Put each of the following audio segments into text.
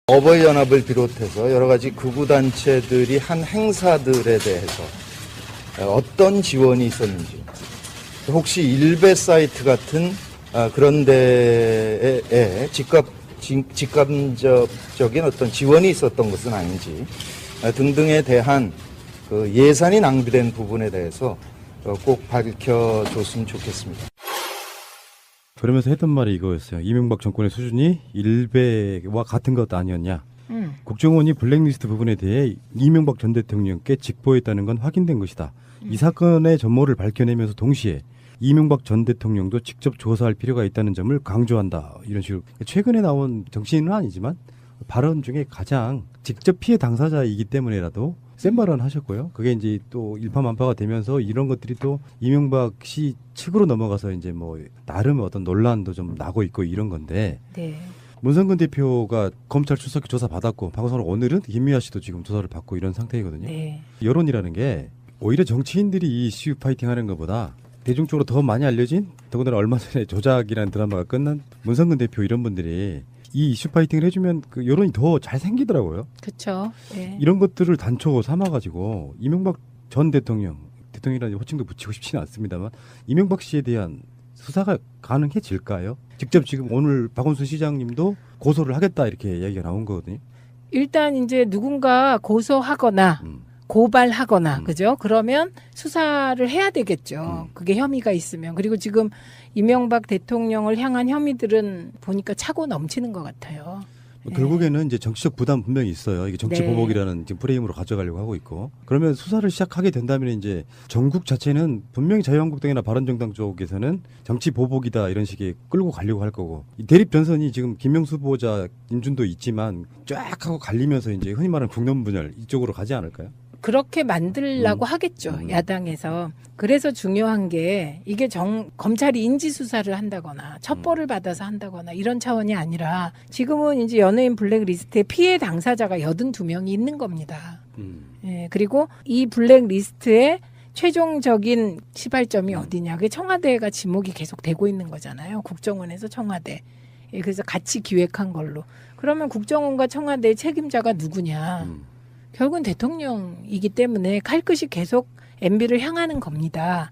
어버이연합을 비롯해서 여러 가지 극우단체들이 한 행사들에 대해서 어떤 지원이 있었는지, 혹시 일베 사이트 같은 그런 데에 직감적인 어떤 지원이 있었던 것은 아닌지 등등에 대한 그 예산이 낭비된 부분에 대해서 꼭 밝혀줬으면 좋겠습니다. 그러면서 했던 말이 이거였어요. 이명박 정권의 수준이 일베와 같은 것 아니었냐. 국정원이 블랙리스트 부분에 대해 이명박 전 대통령께 직보했다는 건 확인된 것이다. 이 사건의 전모를 밝혀내면서 동시에 이명박 전 대통령도 직접 조사할 필요가 있다는 점을 강조한다. 이런 식으로 최근에 나온 정치인은 아니지만 발언 중에 가장 직접 피해 당사자이기 때문에라도 센 발언 하셨고요. 그게 이제 또 일파만파가 되면서 이런 것들이 또 이명박 씨 측으로 넘어가서 이제 뭐 나름 어떤 논란도 좀 나고 있고 이런 건데. 네. 문성근 대표가 검찰 출석 조사 받았고 박원순 오늘은 김미아 씨도 지금 조사를 받고 이런 상태이거든요. 네. 여론이라는 게 오히려 정치인들이 이 이슈 파이팅하는 것보다 대중적으로 더 많이 알려진 더군다나 얼마 전에 조작이라는 드라마가 끝난 문성근 대표 이런 분들이 이 이슈 파이팅을 해주면 그 여론이 더 잘 생기더라고요. 그렇죠. 네. 이런 것들을 단초 삼아가지고 이명박 전 대통령이라는 호칭도 붙이고 싶지는 않습니다만 이명박 씨에 대한 수사가 가능해질까요? 직접 지금 오늘 박원순 시장님도 고소를 하겠다 이렇게 얘기가 나온 거거든요. 일단 이제 누군가 고소하거나 고발하거나 그죠? 그러면 수사를 해야 되겠죠. 그게 혐의가 있으면. 그리고 지금 이명박 대통령을 향한 혐의들은 보니까 차고 넘치는 것 같아요. 결국에는 이제 정치적 부담 분명히 있어요. 이게 정치 네. 보복이라는 지금 프레임으로 가져가려고 하고 있고. 그러면 수사를 시작하게 된다면 이제 전국 자체는 분명히 자유한국당이나 바른정당 쪽에서는 정치 보복이다 이런 식의 끌고 가려고 할 거고. 이 대립 전선이 지금 김명수 후보자 인준도 있지만 쫙 하고 갈리면서 이제 흔히 말하는 국론 분열 이쪽으로 가지 않을까요? 그렇게 만들려고 하겠죠. 야당에서. 그래서 중요한 게 이게 검찰이 인지수사를 한다거나 첩보를 받아서 한다거나 이런 차원이 아니라 지금은 이제 연예인 블랙리스트에 피해 당사자가 82명이 있는 겁니다. 예, 그리고 이 블랙리스트에 최종적인 시발점이 어디냐. 그게 청와대가 지목이 계속 되고 있는 거잖아요. 국정원에서 청와대. 예, 그래서 같이 기획한 걸로. 그러면 국정원과 청와대의 책임자가 누구냐. 결국은 대통령이기 때문에 칼끝이 계속 MB를 향하는 겁니다.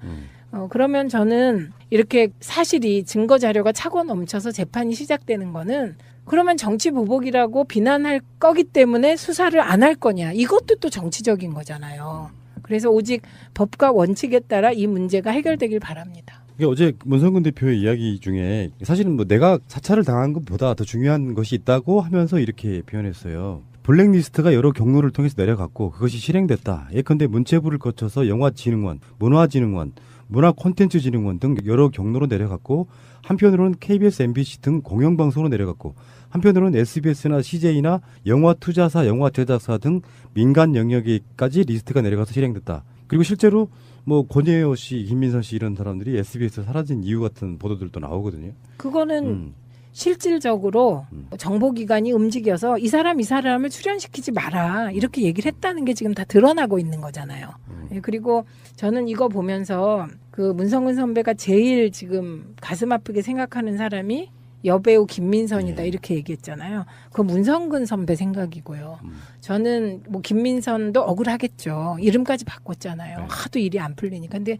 그러면 저는 이렇게 사실이 증거 자료가 차고 넘쳐서 재판이 시작되는 거는 그러면 정치 보복이라고 비난할 거기 때문에 수사를 안 할 거냐. 이것도 또 정치적인 거잖아요. 그래서 오직 법과 원칙에 따라 이 문제가 해결되길 바랍니다. 이게 어제 문성근 대표의 이야기 중에 사실은 뭐 내가 사찰을 당한 것보다 더 중요한 것이 있다고 하면서 이렇게 표현했어요. 블랙리스트가 여러 경로를 통해서 내려갔고 그것이 실행됐다. 예컨대 문체부를 거쳐서 영화진흥원, 문화진흥원, 문화콘텐츠진흥원 등 여러 경로로 내려갔고 한편으로는 KBS, MBC 등 공영방송으로 내려갔고 한편으로는 SBS나 CJ나 영화투자사, 영화제작사 등 민간 영역에까지 리스트가 내려가서 실행됐다. 그리고 실제로 뭐 권혜여 씨, 김민선 씨 이런 사람들이 SBS에서 사라진 이유 같은 보도들도 나오거든요. 그거는 실질적으로 정보기관이 움직여서 이 사람을 출연시키지 마라 이렇게 얘기를 했다는 게 지금 다 드러나고 있는 거잖아요. 예, 그리고 저는 이거 보면서 그 문성근 선배가 제일 지금 가슴 아프게 생각하는 사람이 여배우 김민선이다 이렇게 얘기했잖아요. 그거 문성근 선배 생각이고요. 저는 뭐 김민선도 억울하겠죠. 이름까지 바꿨잖아요. 하도 일이 안 풀리니까. 근데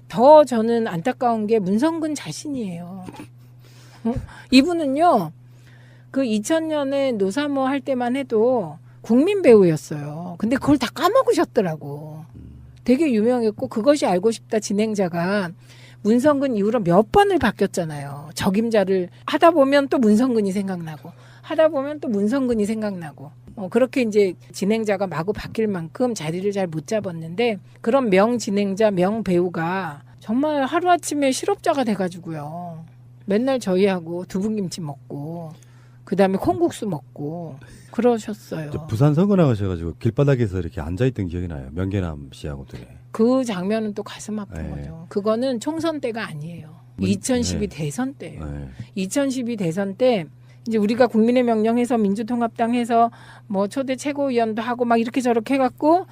더 저는 안타까운 게 문성근 자신이에요. 이분은요, 그 2000년에 노사모 할 때만 해도 국민 배우였어요. 근데 그걸 다 까먹으셨더라고. 되게 유명했고, 그것이 알고 싶다 진행자가 문성근 이후로 몇 번을 바뀌었잖아요. 적임자를 하다 보면 또 문성근이 생각나고, 하다 보면 또 문성근이 생각나고. 그렇게 이제 진행자가 마구 바뀔 만큼 자리를 잘 못 잡았는데, 그런 명 진행자, 명 배우가 정말 하루아침에 실업자가 돼가지고요. 맨날 저희하고 두부김치 먹고 그다음에 콩국수 먹고 그러셨어요. 부산 선거 나가셔가지고 길바닥에서 이렇게 앉아있던 기억이 나요. 명계남 씨하고 되게. 그 장면은 또 가슴 아픈 네. 거죠. 그거는 총선 때가 아니에요. 2012 대선 때예요. 네. 2012 대선 때 이제 우리가 국민의 명령해서 민주통합당 해서 뭐 초대 최고위원도 하고 막 이렇게 저렇게 해갖고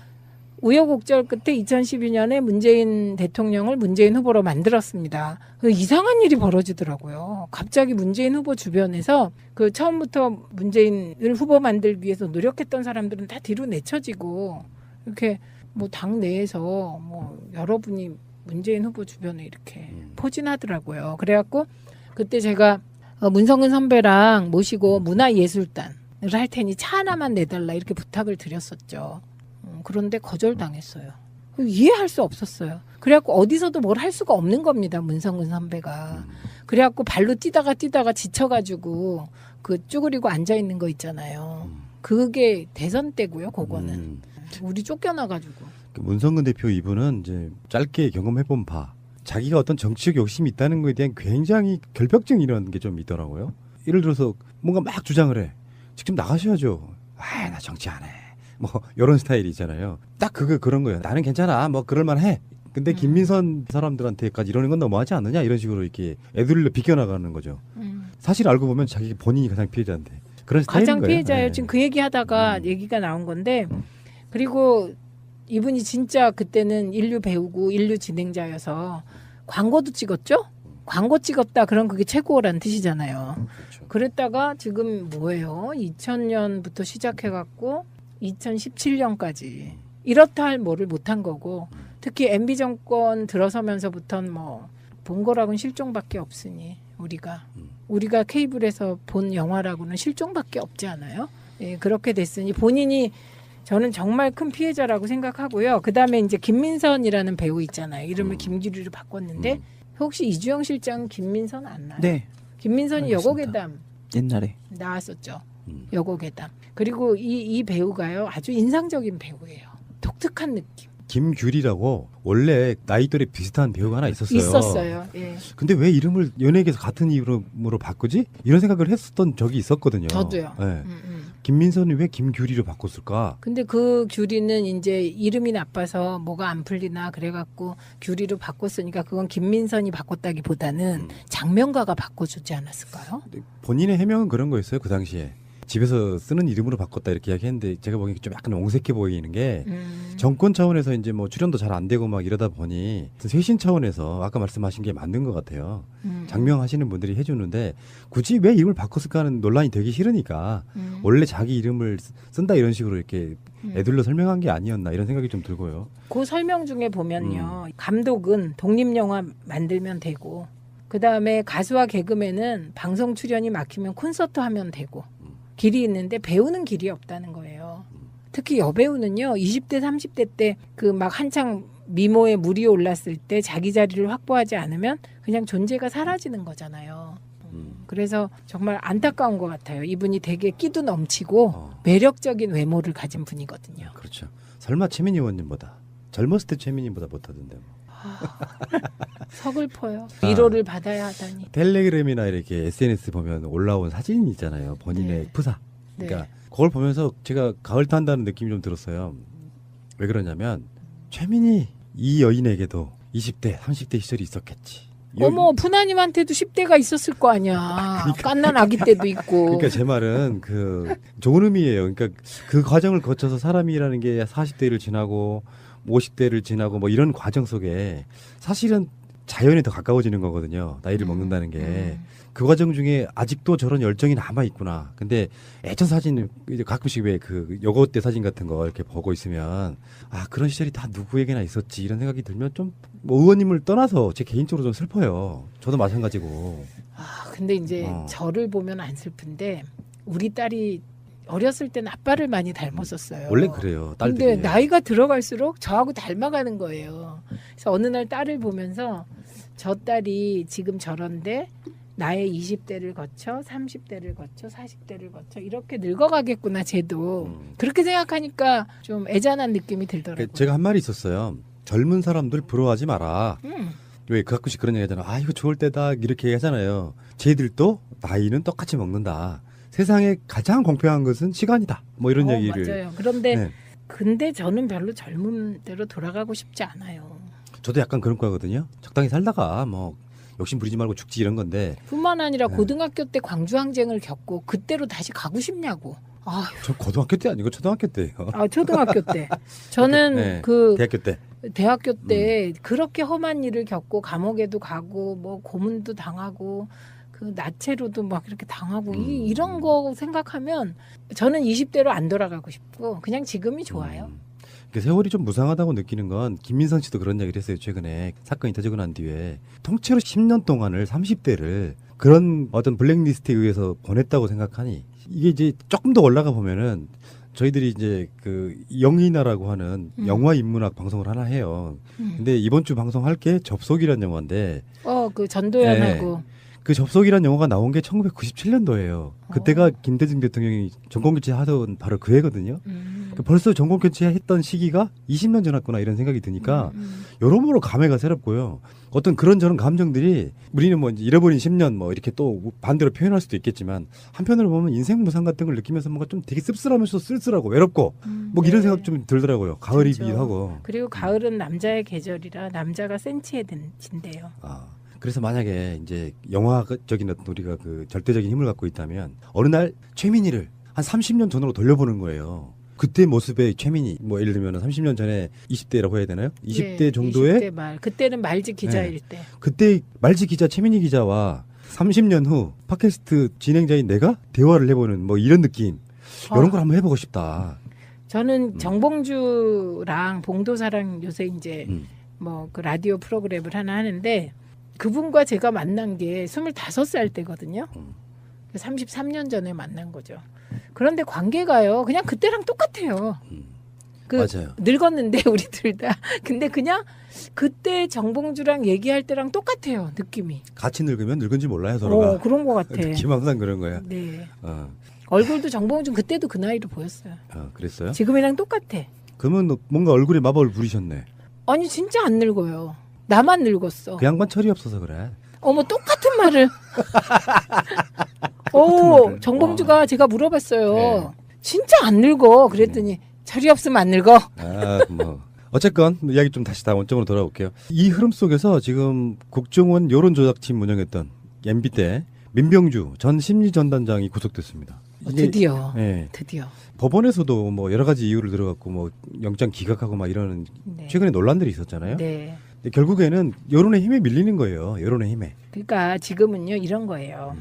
우여곡절 끝에 2012년에 문재인 대통령을 문재인 후보로 만들었습니다. 이상한 일이 벌어지더라고요. 갑자기 문재인 후보 주변에서 그 처음부터 문재인을 후보 만들기 위해서 노력했던 사람들은 다 뒤로 내쳐지고 이렇게 뭐 당 내에서 뭐 여러분이 문재인 후보 주변에 이렇게 포진하더라고요. 그래갖고 그때 제가 문성근 선배랑 모시고 문화예술단을 할 테니 차 하나만 내달라 이렇게 부탁을 드렸었죠. 그런데 거절당했어요. 이해할 수 없었어요. 그래갖고 어디서도 뭘 할 수가 없는 겁니다. 문성근 선배가. 그래갖고 발로 뛰다가 지쳐가지고 그 쭈그리고 앉아있는 거 있잖아요. 그게 대선 때고요. 그거는. 우리 쫓겨나가지고. 그 문성근 대표 이분은 이제 짧게 경험해본 바 자기가 어떤 정치적 욕심이 있다는 것에 대한 굉장히 결벽증 이런 게 좀 있더라고요. 예를 들어서 뭔가 막 주장을 해. 직접 나가셔야죠. 아, 나 정치 안 해. 뭐 이런 스타일이 있잖아요. 딱 그런 거예요. 나는 괜찮아. 뭐 그럴만해. 근데 김민선 사람들한테까지 이러는 건 너무하지 않느냐 이런 식으로 이렇게 애들을 비껴나가는 거죠. 사실 알고 보면 자기 본인이 가장 피해자인데 그런 스타일인 가장 거예요. 피해자예요. 네. 지금 그 얘기하다가 얘기가 나온 건데 그리고 이분이 진짜 그때는 인류 배우고 인류 진행자여서 광고도 찍었죠? 광고 찍었다 그럼 그게 최고란 뜻이잖아요. 그렇죠. 그랬다가 지금 뭐예요? 2000년부터 시작해갖고 2017년까지 이렇다 할 뭐를 못한 거고 특히 MB 정권 들어서면서부터는 뭐 본 거라고는 실종밖에 없으니 우리가 케이블에서 본 영화라고는 실종밖에 없지 않아요? 예, 그렇게 됐으니 본인이 저는 정말 큰 피해자라고 생각하고요. 그다음에 이제 김민선이라는 배우 있잖아요. 이름을 김규리로 바꿨는데 혹시 이주영 실장 김민선 아나요? 네. 김민선이 알겠습니다. 여고괴담 옛날에. 나왔었죠. 여고괴담. 그리고 이 배우가요. 아주 인상적인 배우예요. 독특한 느낌. 김규리라고 원래 나이 또래 비슷한 배우가 하나 있었어요. 있었어요. 예. 근데 왜 이름을 연예계에서 같은 이름으로 바꾸지? 이런 생각을 했었던 적이 있었거든요. 저도요. 네. 김민선이 왜 김규리로 바꿨을까? 근데 그 규리는 이제 이름이 나빠서 뭐가 안 풀리나 그래갖고 규리로 바꿨으니까 그건 김민선이 바꿨다기보다는 장명가가 바꿔주지 않았을까요? 본인의 해명은 그런 거였어요. 그 당시에. 집에서 쓰는 이름으로 바꿨다 이렇게 이야기했는데 제가 보기엔 좀 약간 옹색해 보이는 게 정권 차원에서 이제 뭐 출연도 잘 안 되고 막 이러다 보니 쇄신 차원에서 아까 말씀하신 게 맞는 것 같아요. 장명하시는 분들이 해주는데 굳이 왜 이름을 바꿨을까 하는 논란이 되기 싫으니까 원래 자기 이름을 쓴다 이런 식으로 이렇게 애들로 설명한 게 아니었나 이런 생각이 좀 들고요. 그 설명 중에 보면요. 감독은 독립영화 만들면 되고 그다음에 가수와 개그맨은 방송 출연이 막히면 콘서트 하면 되고 길이 있는데 배우는 길이 없다는 거예요. 특히 여배우는요. 20대 30대 때 그 막 한창 미모에 물이 올랐을 때 자기 자리를 확보하지 않으면 그냥 존재가 사라지는 거잖아요. 그래서 정말 안타까운 것 같아요. 이분이 되게 끼도 넘치고 매력적인 외모를 가진 분이거든요. 그렇죠. 설마 최민희 의원님보다 젊었을 때 최민희보다 못하던데 뭐. 서글퍼요. 위로를 받아야 하다니. 텔레그램이나 이렇게 SNS 보면 올라온 사진 있잖아요. 본인의 네. 프사. 그러니까 그걸 보면서 제가 가을 탄다는 느낌이 좀 들었어요. 왜 그러냐면 최민희 이 여인에게도 20대, 30대 시절이 있었겠지. 어머 푸나님한테도 10대가 있었을 거 아니야. 깐난 아기 때도 있고. 그러니까 제 말은 그 좋은 의미예요. 그러니까 그 과정을 거쳐서 사람이라는 게 40대를 지나고 50대를 지나고 뭐 이런 과정 속에 사실은 자연에 더 가까워지는 거거든요. 나이를 먹는다는 게. 그 과정 중에 아직도 저런 열정이 남아 있구나. 근데 예전 사진 이제 가끔씩 왜 그 여고 때 사진 같은 거 이렇게 보고 있으면 아 그런 시절이 다 누구에게나 있었지 이런 생각이 들면 좀 뭐 의원님을 떠나서 제 개인적으로 좀 슬퍼요. 저도 마찬가지고. 아 근데 이제 저를 보면 안 슬픈데 우리 딸이 어렸을 땐 아빠를 많이 닮았었어요. 원래 그래요. 딸들이. 근데 나이가 들어갈수록 저하고 닮아가는 거예요. 그래서 어느 날 딸을 보면서 저 딸이 지금 저런데 나의 20대를 거쳐 30대를 거쳐 40대를 거쳐 이렇게 늙어가겠구나 쟤도. 그렇게 생각하니까 좀 애잔한 느낌이 들더라고요. 제가 한 말이 있었어요. 젊은 사람들 부러워하지 마라. 왜 가끔씩 그런 얘기 하잖아. 아 이거 좋을 때다 이렇게 얘기하잖아요. 쟤들도 나이는 똑같이 먹는다. 세상에 가장 공평한 것은 시간이다. 뭐 이런 얘기를. 맞아요. 그런데 네. 근데 저는 별로 젊은 대로 돌아가고 싶지 않아요. 저도 약간 그런 거거든요. 적당히 살다가 뭐 욕심 부리지 말고 죽지 이런 건데. 뿐만 아니라 네. 고등학교 때 광주항쟁을 겪고 그때로 다시 가고 싶냐고. 아, 저 고등학교 때 아니고 초등학교 때예요. 초등학교 때. 저는 네, 그 대학교 때. 대학교 때 그렇게 험한 일을 겪고 감옥에도 가고 뭐 고문도 당하고 그 나체로도 막 이렇게 당하고 이런 거 생각하면 저는 20대로 안 돌아가고 싶고 그냥 지금이 좋아요. 세월이 좀 무상하다고 느끼는 건 김민선 씨도 그런 얘기를 했어요. 최근에 사건이 터지고 난 뒤에 통째로 10년 동안을 30대를 그런 어떤 블랙리스트에 의해서 보냈다고 생각하니 이게 이제 조금 더 올라가 보면은 저희들이 이제 그 영희나라고 하는 영화 인문학 방송을 하나 해요. 근데 이번 주 방송할 게 접속이라는 영화인데 그 전도연하고 그 접속이라는 영화가 나온 게 1997년도예요. 그때가 김대중 대통령이 정권교체 하던 바로 그 해거든요. 벌써 정권교체 했던 시기가 20년 지났구나 이런 생각이 드니까 여러모로 감회가 새롭고요. 어떤 그런저런 감정들이 우리는 뭐 이제 잃어버린 10년 뭐 이렇게 또 반대로 표현할 수도 있겠지만 한편으로 보면 인생 무상 같은 걸 느끼면서 뭔가 좀 되게 씁쓸하면서 쓸쓸하고 외롭고 뭐 이런 생각 좀 들더라고요. 가을이기도 그렇죠. 하고. 그리고 가을은 남자의 계절이라 남자가 센치해진대요. 그래서 만약에 이제 영화적인 어떤 우리가 그 절대적인 힘을 갖고 있다면 어느 날 최민희를 한 30년 전으로 돌려보는 거예요. 그때 모습의 최민희, 뭐 예를 들면 30년 전에 20대라고 해야 되나요? 20대 정도의 20대 말. 그때는 말직 기자일 때. 그때 말지 기자 최민희 기자와 30년 후 팟캐스트 진행자인 내가 대화를 해보는 뭐 이런 느낌. 이런 걸 한번 해보고 싶다. 저는 정봉주랑 봉도사랑 요새 이제 뭐 그 라디오 프로그램을 하나 하는데 그분과 제가 만난 게 25살 때거든요. 33년 전에 만난 거죠. 그런데 관계가요. 그냥 그때랑 똑같아요. 맞아요. 늙었는데 우리 둘 다. 근데 그냥 그때 정봉주랑 얘기할 때랑 똑같아요. 느낌이. 같이 늙으면 늙은지 몰라요 서로가. 그런 것 같아. 느낌 항상 그런 거야. 네. 어. 얼굴도 정봉주 그때도 그 나이로 보였어요. 그랬어요? 지금이랑 똑같아. 그러면 뭔가 얼굴에 마법을 부리셨네. 아니 진짜 안 늙어요. 나만 늙었어. 그 양반 철이 없어서 그래. 어머 똑같은 말을. 정봉주가 제가 물어봤어요. 네. 진짜 안 늙어. 그랬더니 철이 없으면 안 늙어. 뭐 어쨌건 이야기 좀 다시 다 원점으로 돌아올게요. 이 흐름 속에서 지금 국정원 여론조작팀 운영했던 MB 때 민병주 전 심리전단장이 구속됐습니다. 드디어. 네. 드디어. 법원에서도 뭐 여러 가지 이유를 들어갖고 뭐 영장 기각하고 막 이런 네. 최근에 논란들이 있었잖아요. 네. 근데 결국에는 여론의 힘에 밀리는 거예요. 여론의 힘에. 그러니까 지금은요 이런 거예요.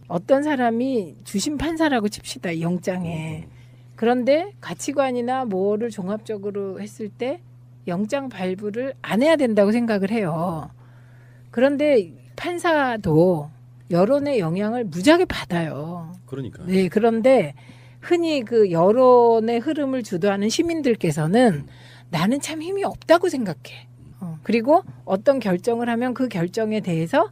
어떤 사람이 주심 판사라고 칩시다 이 영장에. 그런데 가치관이나 뭐를 종합적으로 했을 때 영장 발부를 안 해야 된다고 생각을 해요. 그런데 판사도 여론의 영향을 무지하게 받아요. 그러니까. 네, 그런데 흔히 그 여론의 흐름을 주도하는 시민들께서는 나는 참 힘이 없다고 생각해. 그리고 어떤 결정을 하면 그 결정에 대해서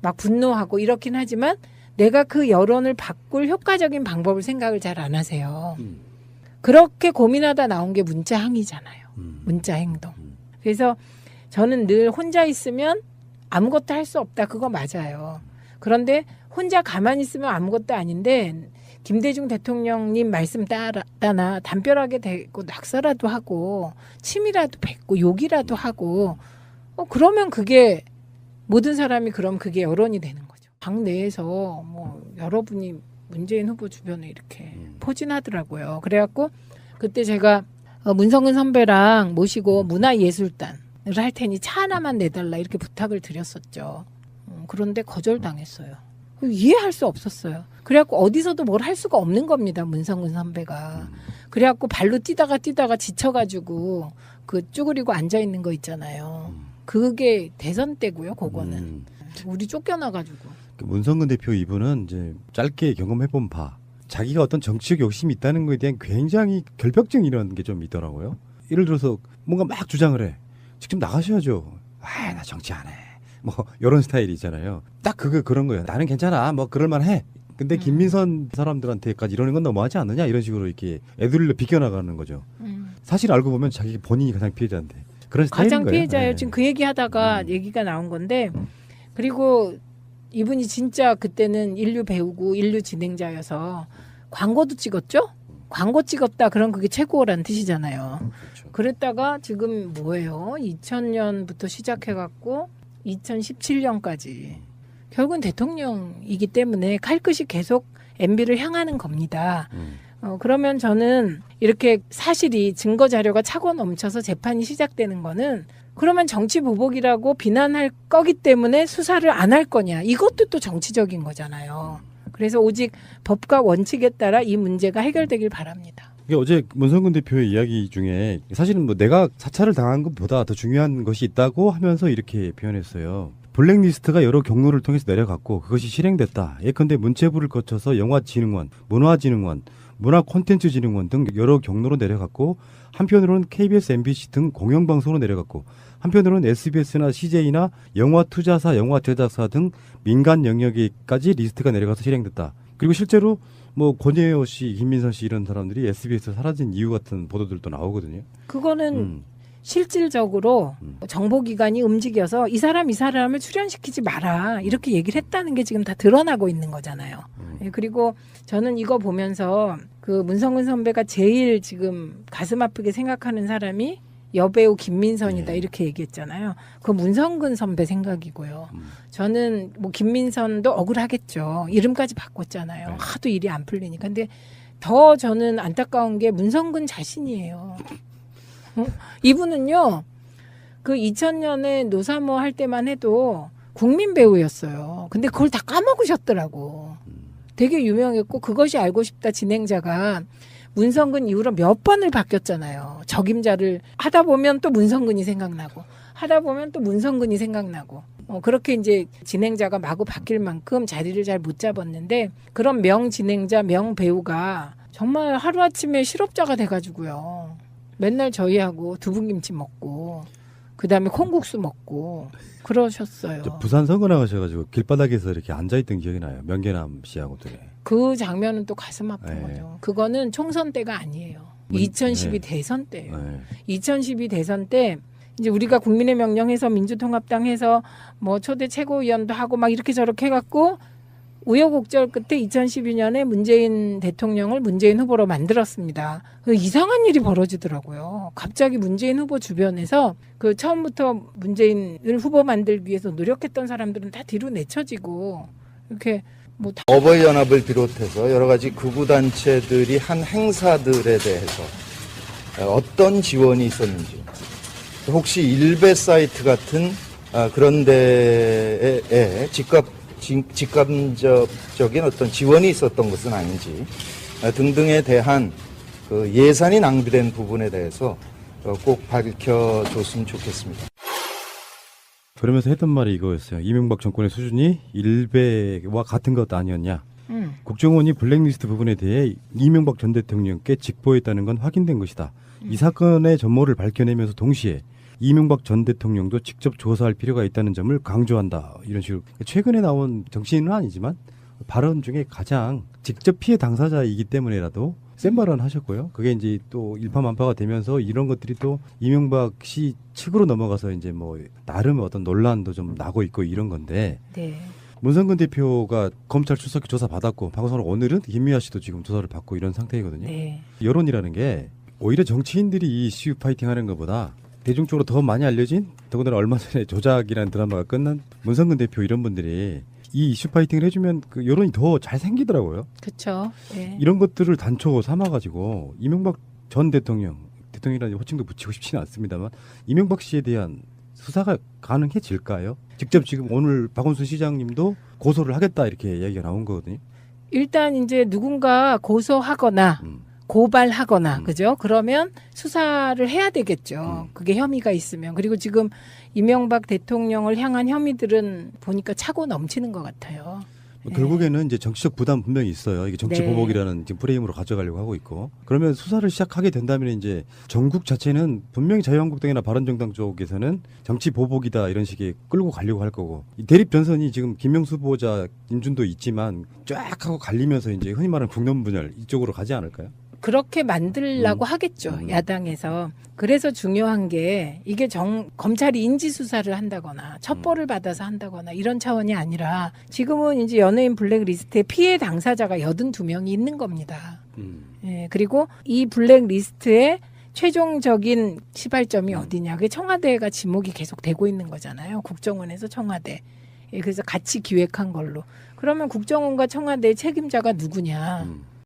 막 분노하고 이렇긴 하지만 내가 그 여론을 바꿀 효과적인 방법을 생각을 잘 안 하세요. 그렇게 고민하다 나온 게 문자 항의잖아요. 문자 행동. 그래서 저는 늘 혼자 있으면 아무것도 할 수 없다. 그거 맞아요. 그런데 혼자 가만히 있으면 아무것도 아닌데 김대중 대통령님 말씀 따나 담벼락에 대고 낙서라도 하고 침이라도 뱉고 욕이라도 하고 그러면 그게 모든 사람이 그럼 그게 여론이 되는 거죠. 당 내에서 뭐 여러분이 문재인 후보 주변에 이렇게 포진하더라고요. 그래갖고 그때 제가 문성근 선배랑 모시고 문화예술단을 할 테니 차 하나만 내달라 이렇게 부탁을 드렸었죠. 그런데 거절당했어요. 이해할 수 없었어요. 그래갖고 어디서도 뭘 할 수가 없는 겁니다. 문성근 선배가. 그래갖고 발로 뛰다가 지쳐가지고 그 쭈그리고 앉아있는 거 있잖아요. 그게 대선 때고요. 그거는. 우리 쫓겨나가지고. 문성근 대표 이분은 이제 짧게 경험해본 바 자기가 어떤 정치적 욕심이 있다는 것에 대한 굉장히 결벽증 이런 게 좀 있더라고요. 예를 들어서 뭔가 막 주장을 해. 직접 나가셔야죠. 나 정치 안 해. 뭐 이런 스타일이잖아요. 딱 그런 거예요. 나는 괜찮아. 뭐 그럴만해. 근데 김민선 사람들한테까지 이러는 건 너무하지 않느냐 이런 식으로 이렇게 애들로 비껴나가는 거죠. 사실 알고 보면 자기 본인이 가장 피해자인데 그런 스타일인 가장 거예요. 피해자예요. 네. 지금 그 얘기하다가 얘기가 나온 건데 그리고 이분이 진짜 그때는 인류 배우고 인류 진행자여서 광고도 찍었죠. 광고 찍었다. 그럼 그게 최고라는 뜻이잖아요. 그렇죠. 그랬다가 지금 뭐예요? 2000년부터 시작해갖고 2017년까지 결국은 대통령이기 때문에 칼끝이 계속 MB를 향하는 겁니다. 그러면 저는 이렇게 사실이 증거 자료가 차고 넘쳐서 재판이 시작되는 거는 그러면 정치 보복이라고 비난할 거기 때문에 수사를 안 할 거냐. 이것도 또 정치적인 거잖아요. 그래서 오직 법과 원칙에 따라 이 문제가 해결되길 바랍니다. 이게 어제 문성근 대표의 이야기 중에 사실은 뭐 내가 사찰을 당한 것보다 더 중요한 것이 있다고 하면서 이렇게 표현했어요. 블랙리스트가 여러 경로를 통해서 내려갔고 그것이 실행됐다. 예컨대 문체부를 거쳐서 영화진흥원, 문화진흥원, 문화콘텐츠진흥원 등 여러 경로로 내려갔고 한편으로는 KBS, MBC 등 공영방송으로 내려갔고 한편으로는 SBS나 CJ나 영화투자사, 영화제작사 등 민간 영역에까지 리스트가 내려가서 실행됐다. 그리고 실제로 뭐 권혜여 씨, 김민선 씨 이런 사람들이 SBS에서 사라진 이유 같은 보도들도 나오거든요. 그거는 실질적으로 정보기관이 움직여서 이 사람을 출연시키지 마라 이렇게 얘기를 했다는 게 지금 다 드러나고 있는 거잖아요. 예, 그리고 저는 이거 보면서 그 문성근 선배가 제일 지금 가슴 아프게 생각하는 사람이 여배우 김민선이다 이렇게 얘기했잖아요. 그 문성근 선배 생각이고요. 저는 뭐 김민선도 억울하겠죠. 이름까지 바꿨잖아요. 하도 일이 안 풀리니까. 근데 더 저는 안타까운 게 문성근 자신이에요. 이분은요, 그 2000년에 노사모 할 때만 해도 국민 배우였어요. 근데 그걸 다 까먹으셨더라고. 되게 유명했고, 그것이 알고 싶다 진행자가 문성근 이후로 몇 번을 바뀌었잖아요. 적임자를 하다 보면 또 문성근이 생각나고, 하다 보면 또 문성근이 생각나고, 그렇게 이제 진행자가 마구 바뀔 만큼 자리를 잘 못 잡았는데, 그런 명 진행자, 명 배우가 정말 하루아침에 실업자가 돼가지고요. 맨날 저희하고 두부김치 먹고 그다음에 콩국수 먹고 그러셨어요. 부산 선거 나가셔가지고 길바닥에서 이렇게 앉아있던 기억이 나요. 명계남 씨하고들이. 그 장면은 또 가슴 아픈 네. 거죠. 그거는 총선 때가 아니에요. 2012 대선 때예요. 네. 2012 대선 때 이제 우리가 국민의 명령해서 민주통합당 해서 뭐 초대 최고위원도 하고 막 이렇게 저렇게 해갖고 우여곡절 끝에 2012년에 문재인 대통령을 문재인 후보로 만들었습니다. 이상한 일이 벌어지더라고요. 갑자기 문재인 후보 주변에서 그 처음부터 문재인을 후보 만들기 위해서 노력했던 사람들은 다 뒤로 내쳐지고 이렇게 뭐 어버이연합을 비롯해서 여러 가지 극우단체들이 한 행사들에 대해서 어떤 지원이 있었는지, 혹시 일베 사이트 같은 그런 데에 직감적인 어떤 지원이 있었던 것은 아닌지 등등에 대한 그 예산이 낭비된 부분에 대해서 꼭 밝혀줬으면 좋겠습니다. 그러면서 했던 말이 이거였어요. 이명박 정권의 수준이 일베와 같은 것 아니었냐. 국정원이 블랙리스트 부분에 대해 이명박 전 대통령께 직보했다는 건 확인된 것이다. 이 사건의 전모를 밝혀내면서 동시에 이명박 전 대통령도 직접 조사할 필요가 있다는 점을 강조한다. 이런 식으로 최근에 나온 정치인은 아니지만 발언 중에 가장 직접 피해 당사자이기 때문에라도 센 발언 하셨고요. 그게 이제 또 일파만파가 되면서 이런 것들이 또 이명박 씨 측으로 넘어가서 이제 뭐 나름 어떤 논란도 좀 나고 있고 이런 건데. 네. 문성근 대표가 검찰 출석기 조사 받았고 방송으로 오늘은 김미아 씨도 지금 조사를 받고 이런 상태이거든요. 네. 여론이라는 게 오히려 정치인들이 이 이슈 파이팅하는 것보다 대중적으로 더 많이 알려진, 더군다나 얼마 전에 조작이라는 드라마가 끝난 문성근 대표 이런 분들이 이 이슈 파이팅을 해주면 그 여론이 더 잘 생기더라고요. 그렇죠. 네. 이런 것들을 단초 삼아가지고 이명박 전 대통령이라는 호칭도 붙이고 싶지는 않습니다만 이명박 씨에 대한 수사가 가능해질까요? 직접 지금 오늘 박원순 시장님도 고소를 하겠다 이렇게 이야기가 나온 거거든요. 일단 이제 누군가 고소하거나 고발하거나 그죠? 그러면 수사를 해야 되겠죠. 그게 혐의가 있으면. 그리고 지금 이명박 대통령을 향한 혐의들은 보니까 차고 넘치는 것 같아요. 결국에는 이제 정치적 부담 분명히 있어요. 이게 정치 네. 보복이라는 지금 프레임으로 가져가려고 하고 있고. 그러면 수사를 시작하게 된다면 이제 전국 자체는 분명히 자유한국당이나 바른정당 쪽에서는 정치 보복이다 이런 식의 끌고 가려고 할 거고. 이 대립 전선이 지금 김명수 후보자 인준도 있지만 쫙 하고 갈리면서 이제 흔히 말하는 국론 분열 이쪽으로 가지 않을까요? 그렇게 만들려고 하겠죠. 야당에서. 그래서 중요한 게 이게 검찰이 인지수사를 한다거나 첩보를 받아서 한다거나 이런 차원이 아니라 지금은 이제 연예인 블랙리스트에 피해 당사자가 82명이 있는 겁니다. 예, 그리고 이 블랙리스트의 최종적인 시발점이 어디냐. 그게 청와대가 지목이 계속 되고 있는 거잖아요. 국정원에서 청와대. 예, 그래서 같이 기획한 걸로. 그러면 국정원과 청와대의 책임자가 누구냐.